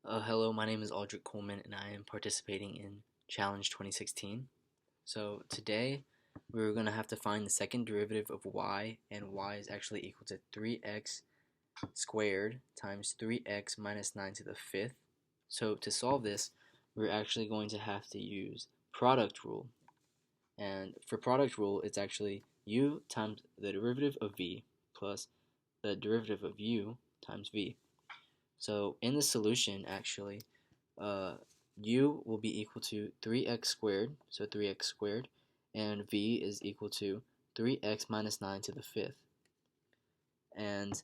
Hello, my name is Aldrich Coleman and I am participating in Challenge 2016. So today we're going to have to find the second derivative of y, and y is actually equal to 3x squared times 3x minus 9 to the fifth. So to solve this, we're actually going to have to use product rule. And for product rule, it's actually u times the derivative of v plus the derivative of u times v. So in the solution, actually, uh, u will be equal to 3x squared, so 3x squared, and v is equal to 3x minus 9 to the fifth. And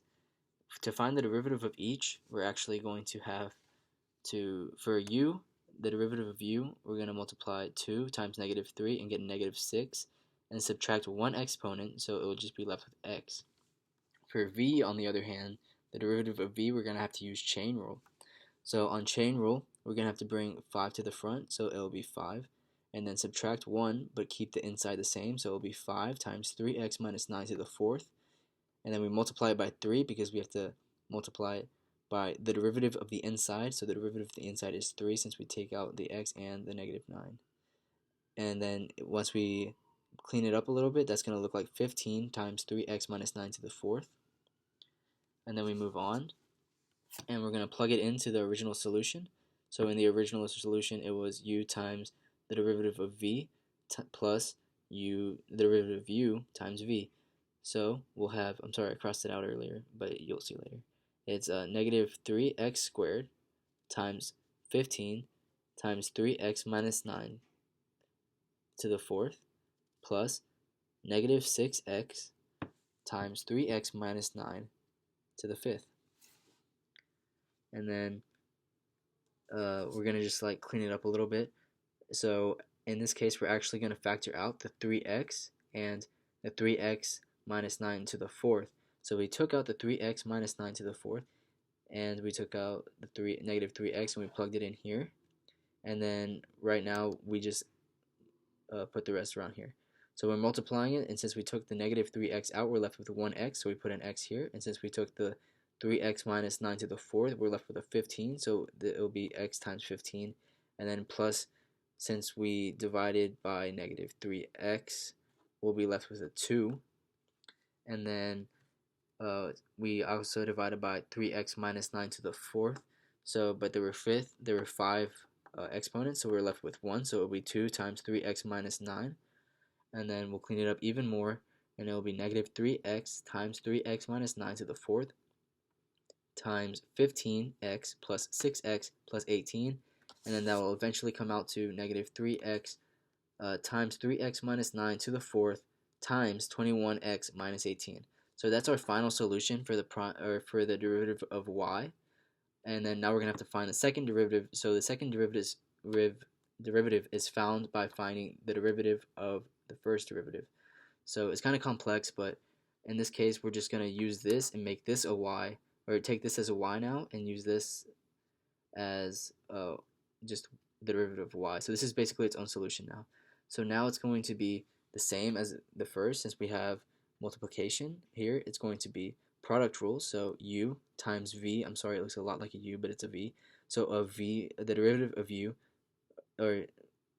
to find the derivative of each, we're actually going to have to, for u, the derivative of u, we're going to multiply 2 times negative 3 and get negative 6, and subtract one exponent, so it will just be left with x. For v, on the other hand, the derivative of v, we're going to have to use chain rule. So on chain rule, we're going to have to bring 5 to the front, so it'll be 5, and then subtract 1, but keep the inside the same, so it'll be 5 times 3x minus 9 to the fourth, and then we multiply it by 3 because we have to multiply it by the derivative of the inside, so the derivative of the inside is 3 since we take out the x and the negative 9. And then once we clean it up a little bit, that's going to look like 15 times 3x minus 9 to the fourth, and then we move on and we're going to plug it into the original solution. So in the original solution, it was u times the derivative of v plus the derivative of u times v. So we'll have, I'm sorry, I crossed it out earlier, but you'll see later. It's negative 3x squared times 15 times 3x minus 9 to the fourth plus negative 6x times 3x minus 9 to the fifth. And then we're going to just like clean it up a little bit. So in this case, we're actually going to factor out the 3x and the 3x minus 9 to the fourth. So we took out the 3x minus 9 to the fourth, and we took out the negative 3x and we plugged it in here. And then right now we just put the rest around here. So we're multiplying it, and since we took the negative 3x out, we're left with 1x, so we put an x here. And since we took the 3x minus 9 to the fourth, we're left with a 15, so it will be x times 15. And then plus, since we divided by negative 3x, we'll be left with a 2. And then we also divided by 3x minus 9 to the fourth. So, but there were 5 exponents, so we're left with 1, so it will be 2 times 3x minus 9. And then we'll clean it up even more, and it will be negative 3x times 3x minus 9 to the fourth times 15x plus 6x plus 18, and then that will eventually come out to negative 3x times 3x minus 9 to the fourth times 21x minus 18. So that's our final solution for the derivative of y. And then now we're going to have to find the second derivative. So the second derivative is found by finding the derivative of the first derivative. So it's kind of complex, but in this case, we're just going to use this and make this a y, or take this as a y now and use this as just the derivative of y. So this is basically its own solution now. So now it's going to be the same as the first, since we have multiplication here. It's going to be product rule, so u times v. I'm sorry, it looks a lot like a u, but it's a v. So the derivative of u, or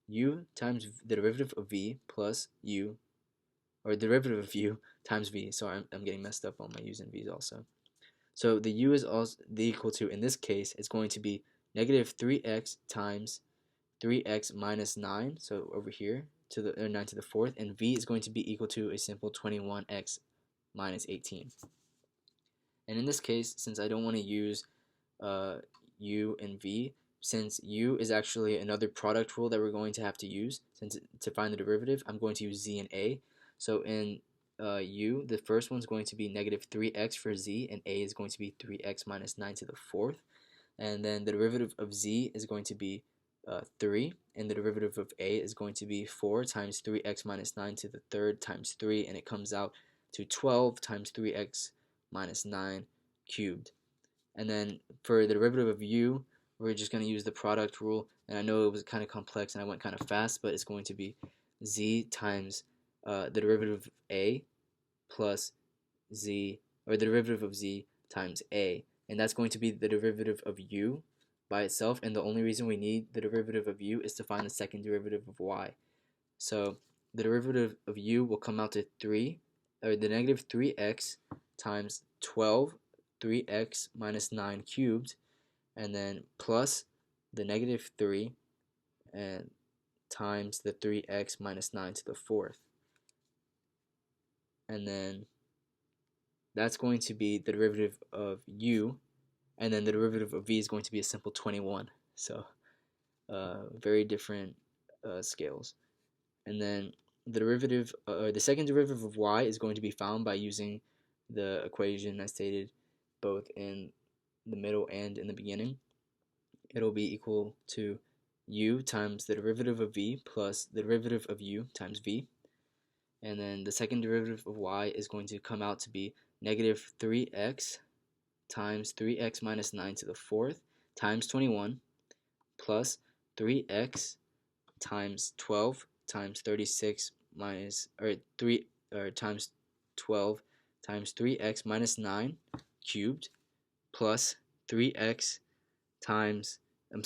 u times the derivative of v plus u, or derivative of u times v. Sorry, I'm getting messed up on my u's and v's also. So the u is also equal to, in this case, it's going to be negative 3x times 3x minus 9, so over here, to the 9 to the fourth, and v is going to be equal to a simple 21x minus 18. And in this case, since I don't want to use u and v, since u is actually another product rule that we're going to have to use to find the derivative, I'm going to use z and a. So in u, the first one's going to be negative 3x for z, and a is going to be 3x minus 9 to the fourth. And then the derivative of z is going to be 3, and the derivative of a is going to be 4 times 3x minus 9 to the third times 3, and it comes out to 12 times 3x minus 9 cubed. And then for the derivative of u, we're just going to use the product rule, and I know it was kind of complex and I went kind of fast, but it's going to be z times the derivative of a plus z, or the derivative of z times a, and that's going to be the derivative of u by itself, and the only reason we need the derivative of u is to find the second derivative of y. So the derivative of u will come out to 3, or the negative 3x times 12, 3x minus 9 cubed, and then plus the negative 3 and times the 3x minus 9 to the fourth. And then that's going to be the derivative of u, and then the derivative of v is going to be a simple 21. So very different scales. And then the second derivative of y is going to be found by using the equation I stated both in the middle and in the beginning. It'll be equal to u times the derivative of v plus the derivative of u times v. And then the second derivative of y is going to come out to be negative 3x times 3x minus 9 to the fourth times 21 plus 3x times 12 times 36 minus, or 3, or times 12 times 3x minus 9 cubed plus 3x times,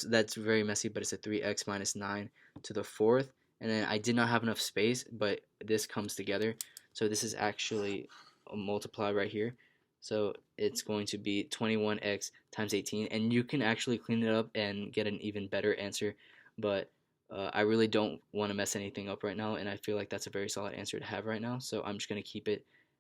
that's very messy, but it's a 3x minus 9 to the fourth. And then I did not have enough space, but this comes together. So this is actually a multiply right here. So it's going to be 21x times 18. And you can actually clean it up and get an even better answer. But I really don't want to mess anything up right now. And I feel like that's a very solid answer to have right now. So I'm just going to keep it